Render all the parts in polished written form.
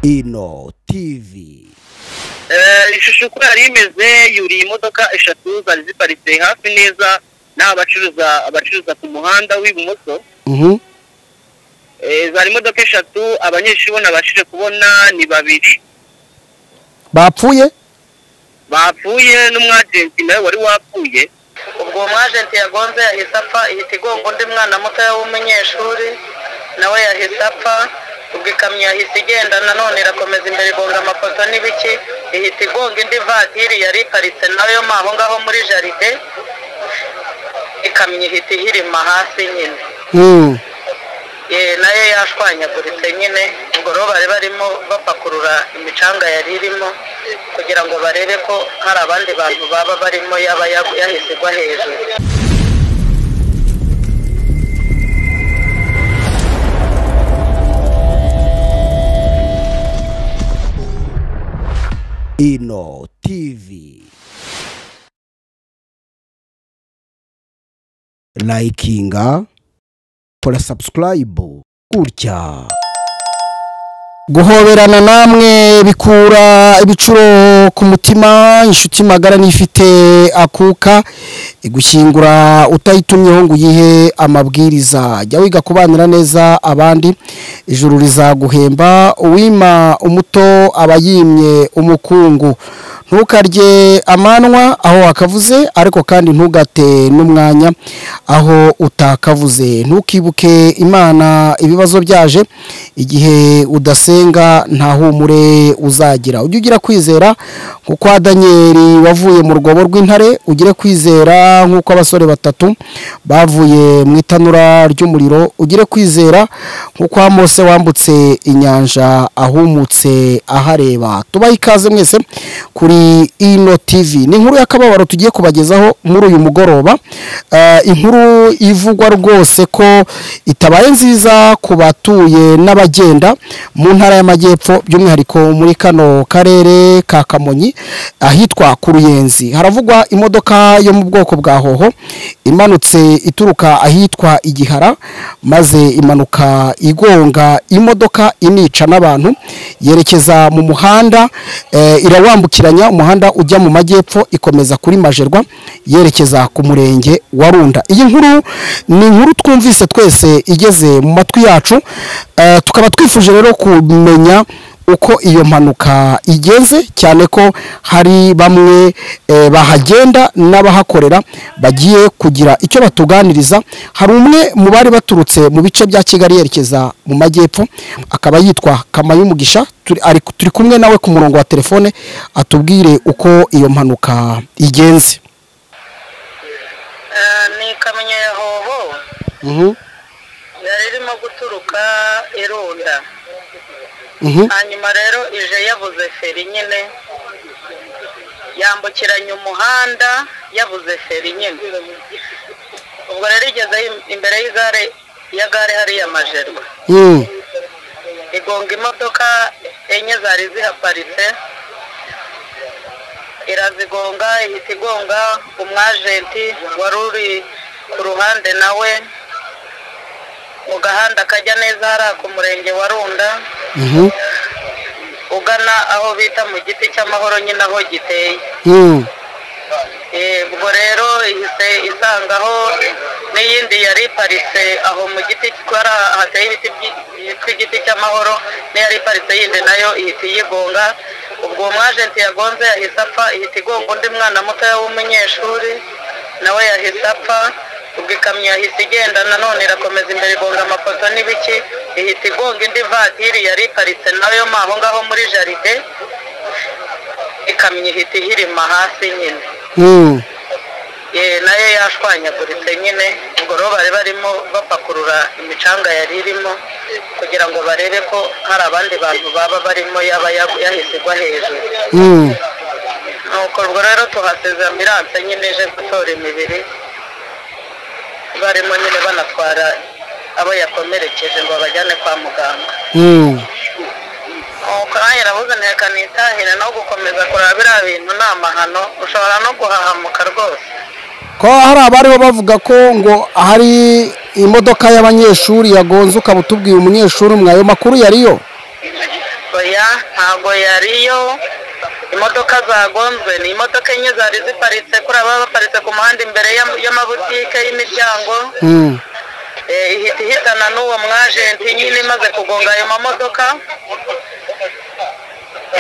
Ino TV. Ishusho uko yari imeze yuri imodoka eshatu zari ziparitse hafi neza abacuruza ku muhanda w'ibumoso. Zari imodoka eshatu, abanyeshuri nabashije kubona ni babiri Bapfuye n'umwagenti nawe wari wapfuye. Ubwo umwagenti yagonze yahise apfa, ihita igonga undi mwana muto w'umunyeshuri nawe yahise apfa. Ubwo ikamyo yahise igenda nanone irakomeza imbere igonga amapoto n'ibiki, ihita igonga indi vatiri yari iparitse nayo aho ngaho muri jaride, ikamyo ihita ihirima hasi nyine. Nayo yashwanyaguritse nyine. Ubwo rero bari barimo bapakurura imicanga yari irimo kugira ngo barebe ko hari abandi bantu baba barimo yaba yahise igwa hejuru. Ino TV. Likinga, kora subscribe, gutya. Guhoberana namwe bikura ibicuro ku mutima, inshuti magara nifite akuka igushyingura utayitumyeho ngo yihe amabwiriza. Jya wiga kubanira neza abandi, ijuru rizaguhemba. Uwima umuto abayimye umukungu. Ntukarye amanwa aho wakavuze, ariko kandi ntugate n'umwanya aho utakavuze. Ntukibuke Imana ibibazo byaje, igihe udasenga nta humure uzagira. Ujye ugira kwizera nkuko Danieli wavuye mu rwobo rw'intare, ugire kwizera nkuko abasore batatu bavuye mu itanura ry'umuriro, ugire kwizera nkuko Mose wambutse inyanja ahumutse ahareba. Tubaye ikaze mwese kuri Ino TV. Ni inkuru y'akababaro tugiye kubagezaho muri uyu mugoroba, inkuru ivugwa rwose ko itabaye nziza ku batuye n'abagenda mu ntara y'Amajyepfo, by'umwihariko muri kano karere ka Kamonyi ahitwa ku Ruyenzi. Haravugwa imodoka yo mu bwoko bwa hoho imanutse ituruka ahitwa Igihara, maze imanuka igonga imodoka inica n'abantu, yerekeza mu muhanda, irawambukiranya umuhanda ujya mu Majyepfo, ikomeza kuri Majerwa yerekeza ku murenge wa Runda. Iyi nkuru ni inkuru twumvise twese igeze mu matwi yacu, tukaba twifuje rero kumenya uko iyo mpanuka igenze, cyane ko hari bamwe bahagenda n'abahakorera bagiye kugira icyo batuganiriza. Hari umwe mu bari baturutse mu bice bya Kigali yerekeza mu Majyepfo, akaba yitwa Kamayumugisha. Turi kumwe nawe ku murongo wa telefone, atubwire uko iyo mpanuka igenze. Ni kamyo ya hoho yari irimo guturuka i Runda. Hanyuma rero ije yabuze feri nyine, yambukiranya umuhanda yabuze feri nyine. Ubwo rero igeze imbere ya gare hariya Majerwa, igonga imodoka enye zari zihaparitse, irazigonga, ihita igonga umwagenti wari uri ku ruhande nawe mu gahanda kajya neza hariya ku murenge wa Runda, ugana aho bita mu giti cy'amahoro nyine aho giteye. Ubwo rero ihise isangaho n'iyindi yari iparitse aho mu giti hateye ibiti by'igiti cy'amahoro, n'iyari iparitse yindi nayo ihita iyigonga. Ubwo umwagenti yagonze yahise apfa, ihita igonga undi mwana muto w'umunyeshuri nawe yahise apfa. Ubwo ikamyo yahise igenda nanone irakomeza imbere igonga amapoto n'ibiki, ihita igonga indi vatiri yari iparitse nayo aho ngaho muri jaride, ikamyo ihita ihirima hasi nyine. Nayo yashwanyaguritse nyine. Ubwo rero bari barimo bapakurura imicanga yari irimo kugira ngo barebe ko hari abandi bantu baba barimo yaba yahise igwa hejuru. Nuko ubwo rero tuhaseze ambulance nyine ije gutora imibiri, barimo nyine banatwara abo yakomerekeje ngo bajyane kwa muganga. Ukanya ravuze nteka nitahire no gukomeza kuraba biriya bintu ni amahano, ushobora no guhahamuka rwose. Ko hari abariho bavuga ko ngo hari imodoka y'abanyeshuri yagonze, ukaba utubwiye umunyeshuri umwe, ayo makuru yariyo? oya ntabwo yariyo imodoka zagonzwe ni imodoka enye zari ziparitse kuri aba baparitse ku muhanda imbere y'amabutike y'imiryango ihita ihitana n'uwo mwajenti nyine imaze kugonga ayo mamodoka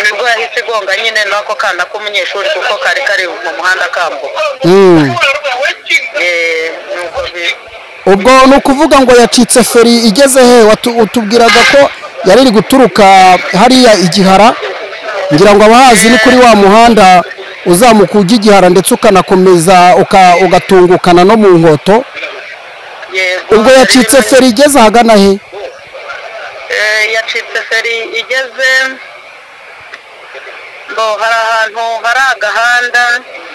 nibwo yahise igonga nyine n'ako kana k'umunyeshuri kuko kari kari mu muhanda kambuka ubwo ni ukuvuga ngo yacitse feri igeze he utubwiraga ko yari iri guturuka hariya igihara ngira ngo abahazi ni kuri wa muhanda uzamuka ujya igihara ndetse ukanakomeza ugatungukana no mu nkoto ubwo yacitse feri igeze ahagana he yacitse feri igeze ngo hari ahantu hari agahanda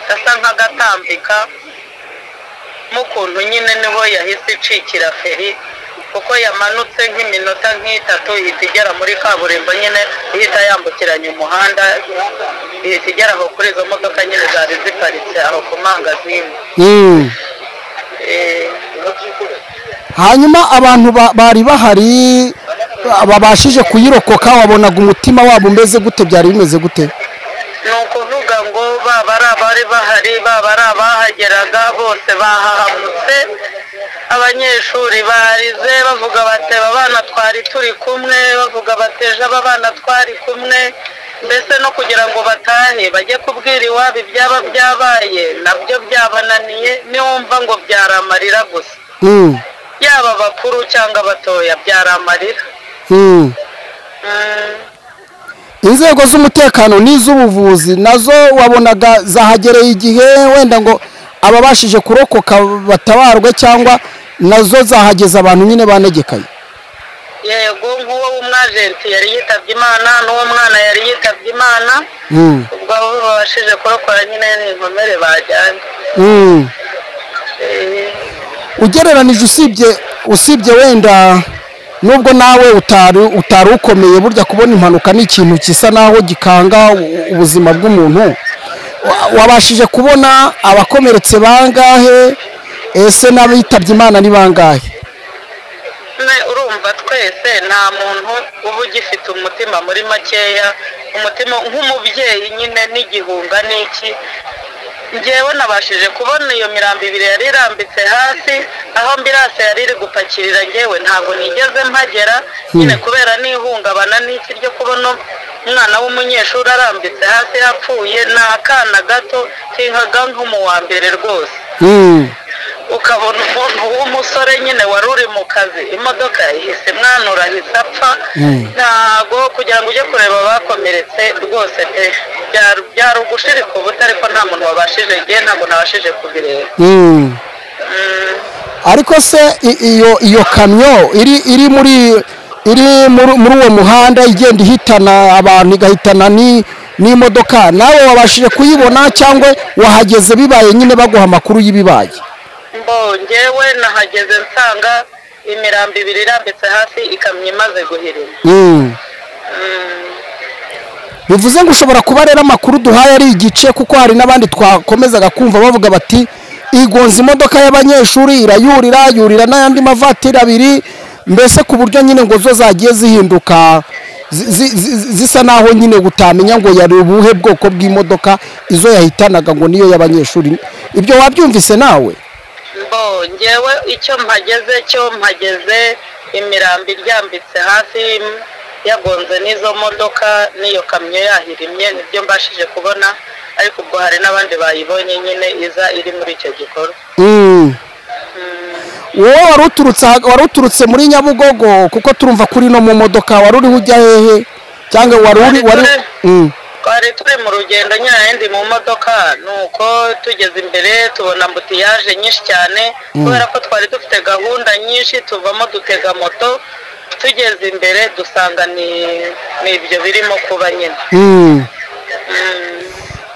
gasa nk'agatambika mukuntu nyine niho yahise icikira feri kuko yamanutse nk'iminota nk'itatu ihita igera muri kaburimbo nyine ihita yambukiranya umuhanda ihita igera aho kuri izo modoka nyine zari ziparitse aho ku mangazini hanyuma abantu bari bahari babashije kuyirokoka wabonaga umutima wabo umeze gute byari bimeze gute ni ukuvuga ngo baba ari abari bahari baba ari abahageraga bose bahahamutse abanyeshuri barize bavuga bateba abana twari turi kumwe bavuga bateje aba bana twari kumwe mbese no kugira ngo batahe bajye kubwira iwabo ibyaba byabaye nabyo byabananiye niwumva ngo byaramarira gusa yaba bakuru cyangwa batoya byaramarira inzego z'umutekano n'iz'ubuvuzi nazo wabonaga zahagereye igihe wenda ngo ababashije kurokoka batabarwe cyangwa nazo zahageze abantu nyine banegekaye yego nk'uwo w'umwajenti yari yitabye imana n'uwo mwana yari yitabye imana ubwo abo babashije kurokora nyine n'inkomere bajyanye ugereranije usibye wenda nubwo nawe utari ukomeye burya kubona impanuka ni ikintu gisa naho gikanga ubuzima bw'umuntu wabashije kubona abakomeretse bangahe ese n'abitabye imana ni bangahe urumva twese nta muntu uba ugifite umutima muri makeya umutima nk'umubyeyi nyine n'igihunga n'iki njyewe nabashije kubona iyo mirambo ibiri yari irambitse hasi aho ambirase yari iri gupakirira njyewe ntabwo nigeze mpagera nyine kubera n'ihungabana n'iki ryo kubona umwana w'umunyeshuri arambitse hasi yapfuye ni akana gato kinkaga nk'umu wa mbere rwose ukabona umuntu w'umusore nyine wari uri mu kazi imodoka ihise mwanura ahise apfa ntago kugira ngo ujye kureba abakomeretse rwose pe byari ugushirika ubuta ariko nta muntu wabashije igihe ntabwo nabashije kubireba ariko se iyo kamyo iri muri uwo muhanda igenda ihitana abantu igahitana n'imodoka nawe wabashije kuyibona cyangwa wahageze bibaye nyine baguha amakuru y'ibibaye ngewe nahageze nsanga imirambo ibiri irambitse hasi ikamyo imaze guhirima bivuze ngo ushobora kuba rero amakuru duhaye ari igice kuko hari n'abandi twakomezaga kumva bavuga bati igonze imodoka y'abanyeshuri yurira n'ayandi mavatiri abiri mbese ku buryo nyine ngo zo zagiye zihinduka zisa naho nyine utamenya ngo yari ubuhe bwoko bw'imodoka izo yahitanaga ngo niyo y'abanyeshuri ibyo wabyumvise nawe ngewe icyo mpageze imirambo iryambitse hasi yagonze n'izo modoka n'iyo kamyo yahirimye nibyo mbashije kubona ariko ubwo hari n'abandi bayibonye nyine iza iri muri icyo gikorwa wowe wari uturutse muri Nyabugogo kuko turumva kuri no mu modoka wari uriho ujya hehe cyangwa twari turi mu rugendo nyine ndi mu modoka nuko tugeze imbere tubona ambutiyaje nyinshi cyane kubera ko twari dufite gahunda nyinshi tuvamo dutega moto tugeze imbere dusanga ni ibyo birimo kuba nyine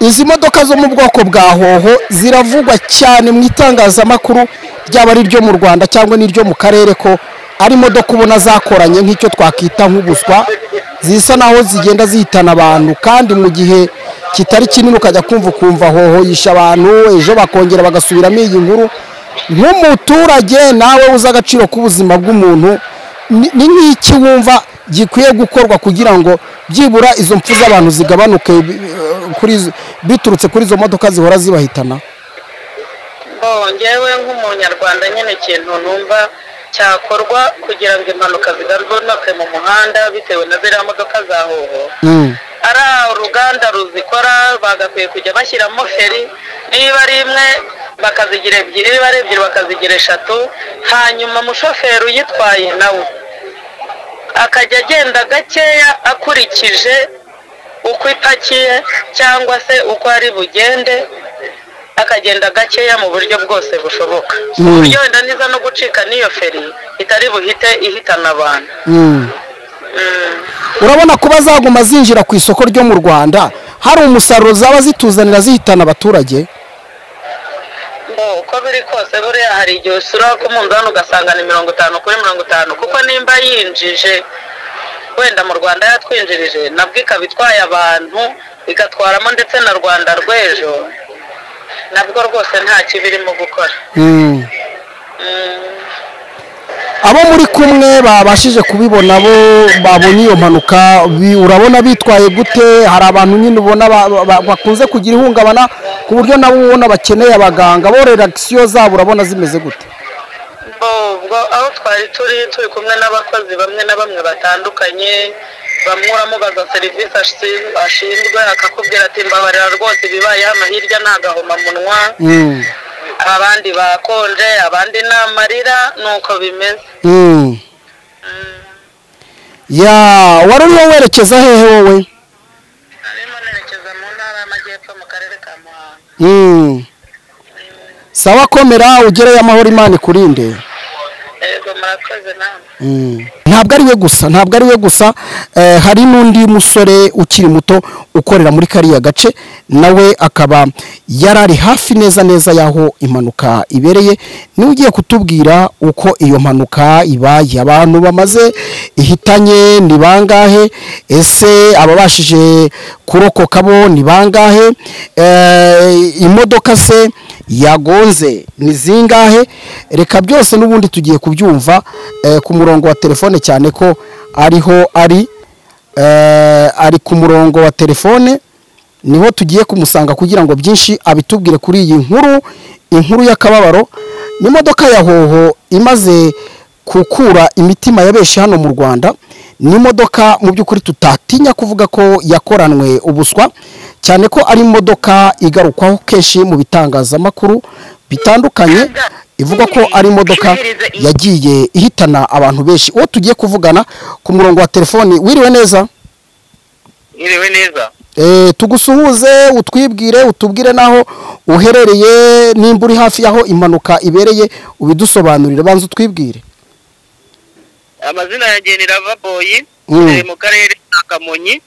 izi modoka zo mu bwoko bwa hoho ziravugwa cyane mu itangazamakuru ryaba ari iryo mu Rwanda cyangwa n'iryo mu karere ko ari imodoka ubona zakoranye nk'icyo twakita nk'ubuswa zisa naho zigenda zihitana abantu kandi mu gihe kitari kinini ukajya kumva hoho yisha abantu ejo bakongera bagasubiramo iyi nkuru nk'umuturage nawe uzi agaciro k'ubuzima bw'umuntu ni nk'iki wumva gikwiye gukorwa kugira ngo byibura izo mpfu z'abantu zigabanuke biturutse kuri izo modoka zihora zibahitana? ngewe nk'umunyarwanda nyine ikintu numva cyakorwa kugira ngo impanuka zigabanuke mu muhanda bitewe na ziriya modoka za hoho, ari uruganda ruzikora bagakwiye kujya bashyiramo feri, niba ari imwe bakazigira ebyiri, niba ari ebyiri bakazigira eshatu, hanyuma umushoferi uyitwaye nawe akajya agenda gakeya akurikije uko ipakiye cyangwa se uko ari bugende, akagenda gakeya mu buryo bwose bushoboka, ku buryo wenda niza no gucika n'iyo feri itari buhite ihitana abantu. urabona kuba zaguma zinjira ku isoko ryo mu Rwanda hari umusaruro zaba zituzanira zihitana abaturage? Uko biri kose buriya hari igihe usura ku munzani ugasanga ni 50 kuri 50, kuko nimba yinjije wenda mu Rwanda yatwinjirije nabwo ikaba itwaye abantu igatwaramo ndetse na Rwanda rw'ejo, nabwo rwose nta kibirimo gukora. abo muri kumwe babashije kubibona bo babonye iyo mpanuka urabona bitwaye gute? Hari abantu nyine ubona bakunze kugira ihungabana ku buryo nabo ubona bakeneye abaganga, bo reaction zabo urabona zimeze gute? ubwo aho twari turi kumwe n'abakozi bamwe na bamwe batandukanye, bamuramo baza serivisi ashinzwe akakubwira ati mbabarira rwose bibaye hano hirya nagahoma munwa, abandi bakonje, abandi n'amarira, nuko bimeze. ya wari uriho werekeza hehe wowe? Arimo nerekeza mu ntara y'Amajyepfo mu karere ka Muhanga. Sawa, komera ugereye amahoro, Imana ikurinde. Yego murakoze namwe. Ntabwo ari we gusa hari n'undi musore ukiri muto ukorera muri kariya gace, nawe akaba yarari hafi neza yaho impanuka ibereye. Ni ugiye kutubwira uko iyo mpanuka ibaye, abantu bamaze ihitanye ni bangahe, ese ababashije kurokoka bo ni bangahe, imodoka se yagonze ni zingahe? Reka byose n'ubundi tugiye kubyumva ku murongo wa telefone, cyane ko ariho ari ku murongo wa telefone, niho tugiye kumusanga kugira ngo byinshi abitubwire kuri iyi inkuru y'akababaro. N'imodoka ya hoho imaze kukura imitima ya benshi hano mu Rwanda, ni imodoka mu by'ukuri tutatinya kuvuga ko yakoranwe ubuswa, cyane ko ari imodoka igarukwaho kenshi mu bitangazamakuru bitandukanye, ivuga ko ari imodoka yagiye ihitana abantu benshi. Uwo tugiye kuvugana ku murongo wa telefoni, wiriwe neza? Iriwe neza. Tugusuhuze, utwibwire, utubwire naho uherereye, nimba uri hafi yaho impanuka ibereye ubidusobanurire, banza utwibwire. Amazina yanjye ni Lavaboy, mu karere ka Kamonyi.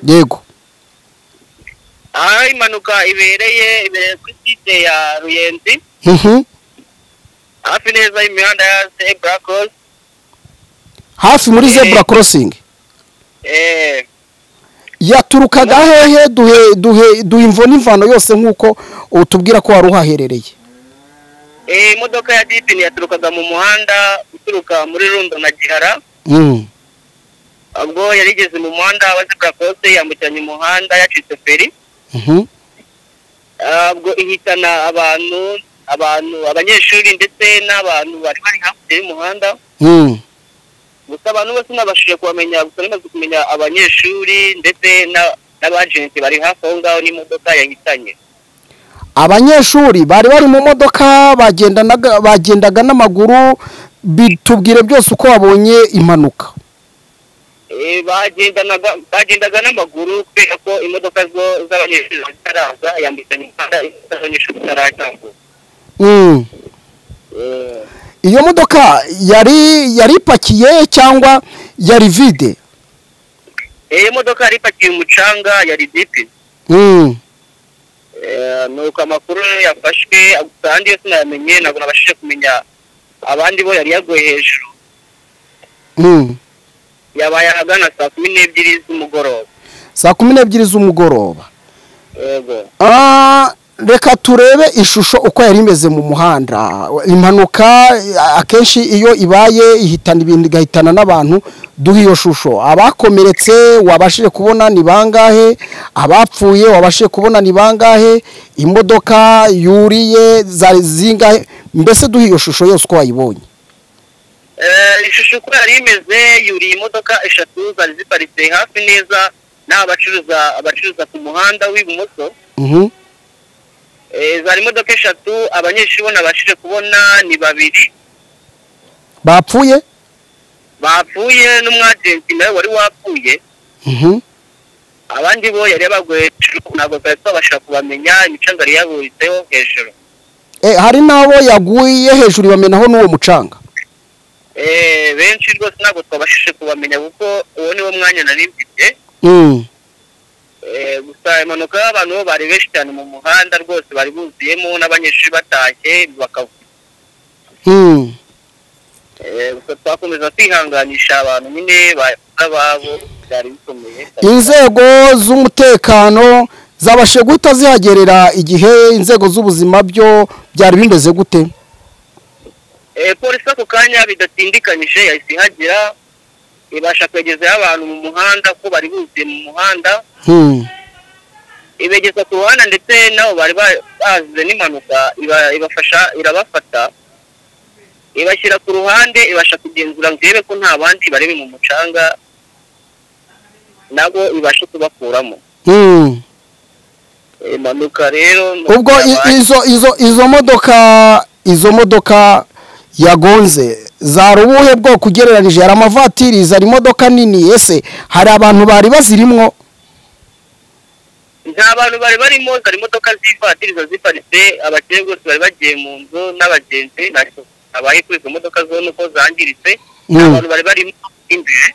Yego. Aha impanuka ibereye kuri site ya Ruyenzi. Hafi neza y'imihanda ya Zebra Cross. Hafi muri Zebra Crossing. Yaturukaga hehe? duhe imvano yose nkuko utubwira ko wari uhaherereye. Imodoka ya Dipini yaturukaga mu muhanda uturuka muri Rundo na Gihara. Ubwo yarigeze mu muhanda wa Zebra Cross yambukiranya umuhanda yacitse feri. Ubwo ihitana abanyeshuri ndetse n'abantu bari hafi y'umuhanda. Gusa abantu bose nabashije kubamenya, gusa namaze kumenya abanyeshuri ndetse n'abagenti bari hafi aho ngaho n'imodoka yahitanye. Abanyeshuri bari mu modoka bagendaga n'amaguru, bitubwire byose uko wabonye impanuka. Bagendaga n'amaguru kubera ko imodoka z'abanyeshuri zitaraza, yambukiranya umuhanda abanyeshuri bataratambuka. Iyo modoka yari ipakiye cyangwa yari vide? Iyo modoka yari ipakiye umucanga, yari dipi. Nuko amakuru yafashwe kandi yose namenye, ntabwo nabashije kumenya abandi bo yari yaguye hejuru. Yabaye ahagana saa 12 z'umugoroba. Saa 12 z'umugoroba. Yego. reka turebe ishusho uko yari imeze mu muhanda. Impanuka akenshi iyo ibaye ihitana ibintu igahitana n'abantu. Duha iyo shusho, abakomeretse wabashije kubona ni bangahe, abapfuye wabashije kubona ni bangahe, imodoka yuriye zari zingahe, mbese duha iyo shusho yose uko wayibonye. Ishusho uko yari imeze, yuriye imodoka 3 zari ziparitse hafi neza n'abacuruza ku muhanda w'ibumoso. Zari imodoka 3, abanyeshuri bona bashije kubona ni 2 bapfuye n'umwagenti nawe wari wapfuye. Abandi bo yari bagoye ntabwo twabasha kubamenya, imicanga yari yaburitseho hejuru. Hari nabo yaguye hejuru bamenaho n'uwo mucanga. Benshi rwose ntabwo twabashije kubamenya kuko uwo niwo mwanya nari mfite. Gusa impanuka y'abantu bari benshi cyane mu muhanda rwose, bari buzuyemo n'abanyeshuri batashye bakavuga. Gusa twakomeza kwihanganisha abantu nyine babo byari bikomeye. Inzego z'umutekano zabashe guhita zihagerera igihe inzego z'ubuzima byo byari bimeze gute? Polisi ako kanya bidatindikanyije yahise ihagera, ibasha kwegezayo abantu mu muhanda ko bari buzuye mu muhanda. Ibegeza ku ruhande ndetse nabo bari bazize n'impanuka, irabafata ibashyira ku ruhande, ibasha kugenzura ngo irebe ko nta bandi bari mu mucanga, nabo ibasha kubakuramo. Impanuka rero ubwo izo modoka yagonze zari ubuhe bwoko ugereranije? Hari amavatiri, zari imodoka nini, ese hari abantu bari bazirimwo? nta bantu bari barimo, zari imodoka z'ivatiri ziparitse, abakire bose bari bagiye mu nzu n'abagenzi, ntacyo abaye kuri izo modoka zo nuko zangiritse. Abantu bari barimo imbere.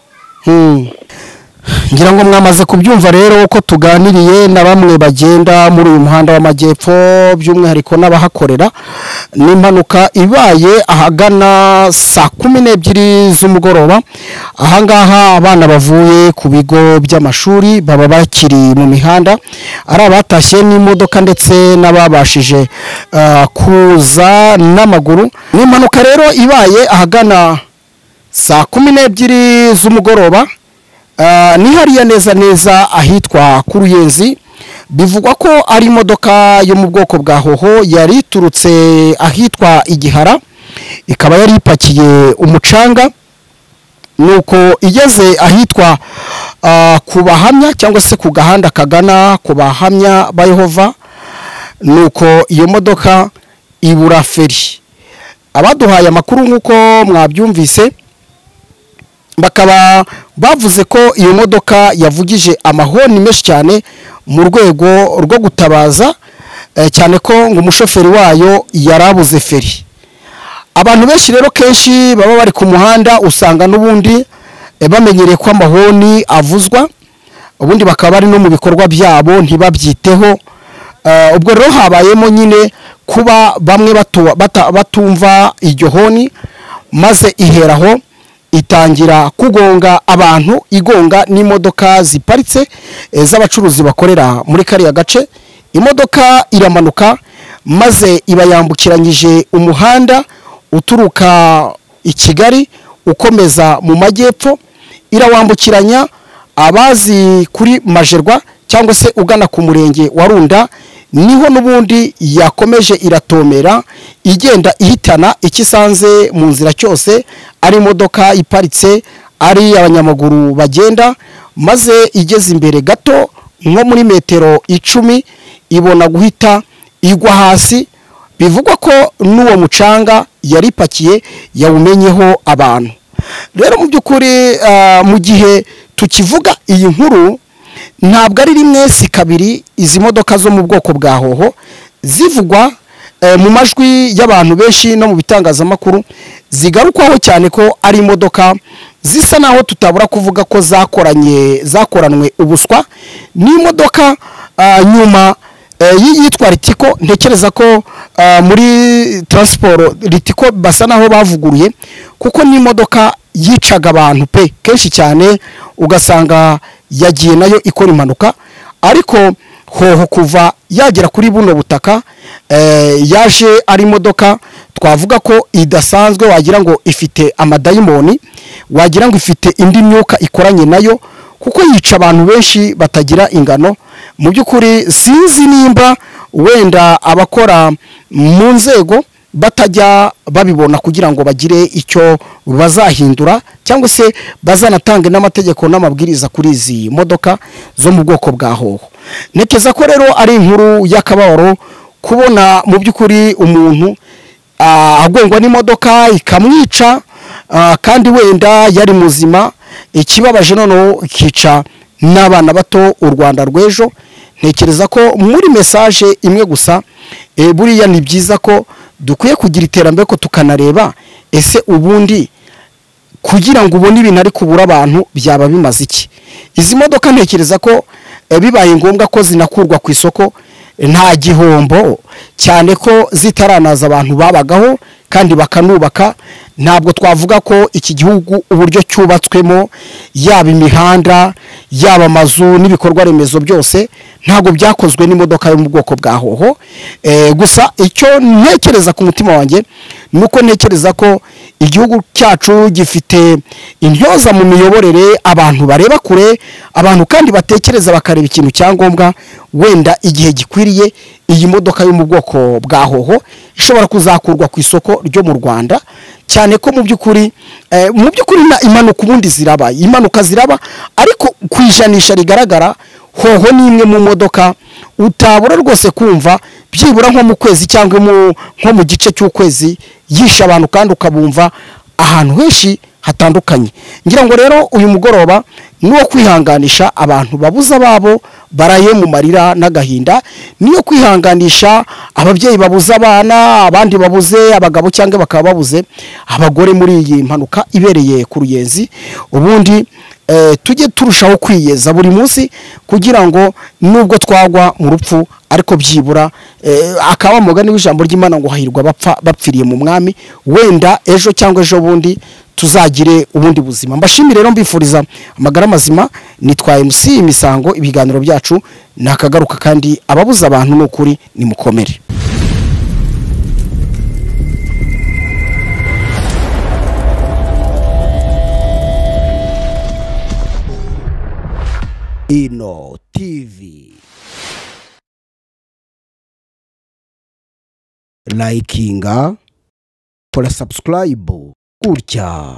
Ngira ngo mwamaze kubyumva rero uko tuganiriye na bamwe bagenda muri uyu muhanda w'amajyepfo, by'umwihariko n'abahakorera. N'impanuka ibaye ahagana saa 12 z'umugoroba. Ahangaha abana bavuye ku bigo by'amashuri baba bakiri mu mihanda, ari abatashye n'imodoka ndetse n'ababashije kuza n'amaguru. N'impanuka rero ibaye ahagana saa 12 z'umugoroba. Ni hariya neza ahitwa ku Ruyenzi. Bivugwa ko ari imodoka yo mu bwoko bwa hoho yari iturutse ahitwa Igihara, ikaba yari ipakiye umucanga. Nuko igeze ahitwa ku Bahamya cyangwa se ku gahanda kagana ku Bahamya ba Yehova, nuko iyo modoka ibura feri. Abaduhaye amakuru nk'uko mwabyumvise, bakaba bavuze ko iyo modoka yavugije amahoni menshi cyane mu rwego rwo gutabaza, cyane ko ngo umushoferi wayo yarabuze feri. Abantu benshi rero kenshi baba bari ku muhanda usanga n'ubundi bamenyereye ko amahoni avuzwa, ubundi bakaba bari no mu bikorwa byabo ntibabyiteho. Ubwo rero habayemo nyine kuba bamwe batumva iryo honi, maze iheraho itangira kugonga abantu, igonga n'imodoka ziparitse z'abacuruzi bakorera muri kariya gace. Imodoka iramanuka maze iba yambukiranyije umuhanda uturuka i Kigali ukomeza mu majyepfo, irawambukiranya. Abazi kuri Majerwa cyangwa se ugana ku murenge wa Runda, niho n'ubundi yakomeje iratomera igenda ihitana ikisanze mu nzira cyose, ari imodoka iparitse, ari abanyamaguru bagenda. Maze igeze imbere gato nko muri metero 10 ibona guhita igwa hasi. Bivugwa ko n'uwo mucanga yari pakiye yawumenyeho abantu. Rero mu by'ukuri mu gihe tukivuga iyi nkuru, ntabwo ari rimwe si kabiri izi modoka zo mu bwoko bwa hoho zivugwa mu majwi y'abantu benshi no mu bitangazamakuru, zigarukwaho cyane ko ari imodoka zisa naho tutabura kuvuga ko zakoranwe ubuswa. Ni imodoka nyuma yitwa Ritiko. Ntekereza ko muri transport Ritiko basa naho bavuguruye, kuko ni imodoka yicaga abantu pe kenshi cyane, ugasanga yagiye nayo ikora impanuka. Ariko hoho kuva yagera kuri buno butaka yaje ari imodoka twavuga ko idasanzwe wagira ngo ifite amadayimoni wagira ngo ifite indi myuka ikoranye nayo kuko yica abantu benshi batagira ingano mu by'ukuri sinzi nimba wenda abakora mu nzego batajya babibona kugira ngo bagire icyo bazahindura cyangwa se bazanatange n'amategeko n'amabwiriza kuri izi modoka zo mu bwoko bwa hoho. Nekeza ko rero ari inkuru y'akababaro kubona mu by'ukuri umuntu agongwa n'imodoka ikamwica kandi wenda yari muzima, ikibabaje noneho kica n'abana bato u Rwanda rw'ejo. Ntekereza ko muri message imwe gusa buriya ni byiza ko dukwiye kugira iterambere ko tukanareba ese ubundi kugira ngo ubone ibintu ari kubura abantu byaba bimaze iki. Izi modoka ntekereza ko bibaye ngombwa ko zinakurwa ku isoko nta gihombo cyane ko zitaranaza abantu babagaho kandi bakanubaka. Ntabwo twavuga ko iki gihugu uburyo cyubatswemo yaba imihanda yaba amazu n'ibikorwa remezo byose ntabwo byakozwe n'imodoka yo mu bwoko bwa hoho. Gusa icyo ntekereza ku mutima wanjye nuko ntekereza ko igihugu cyacu gifite intyoza mu miyoborere, abantu bareba kure, abantu kandi batekereza bakareba ikintu cyangombwa. Wenda igihe gikwiriye iyi modoka yo mu bwoko bwa hoho ishobora kuzakurwa ku isoko ryo mu Rwanda, cyane ko mu by'ukuri impanuka ubundi ziraba, impanuka ziraba ariko kwijanisha rigaragara hoho ni imwe mu modoka utabura rwose kumva byibura nko mu kwezi cyangwa nko mu gice cy'ukwezi yisha abantu kandi ukabumva ahantu henshi hatandukanye. Ngira ngo rero uyu mugoroba niwo kwihanganisha abantu babuza babo baraye mu marira n'agahinda, niyo kwihanganisha ababyeyi babuza abana, abandi babuze abagabo cyangwa bakaba babuze abagore muri iyi mpanuka ibereye ku Ruyenzi. Ubundi tujye turushaho kwiyeza buri munsi kugira ngo nubwo twagwa mu rupfu ariko byibura akaba mugani w'ijambo ry'Imana ngo hahirwa bapfiriye mu mwami, wenda ejo cyangwa ejo bundi tuzagire ubundi buzima. Mbashimire rero mbifuriza amagara mazima. Nitwaye MC Imisango, ibiganiro byacu nakagaruka kandi ababuza abantu n'ukuri ni mukomere. Ino TV likinga, subscribe gutya.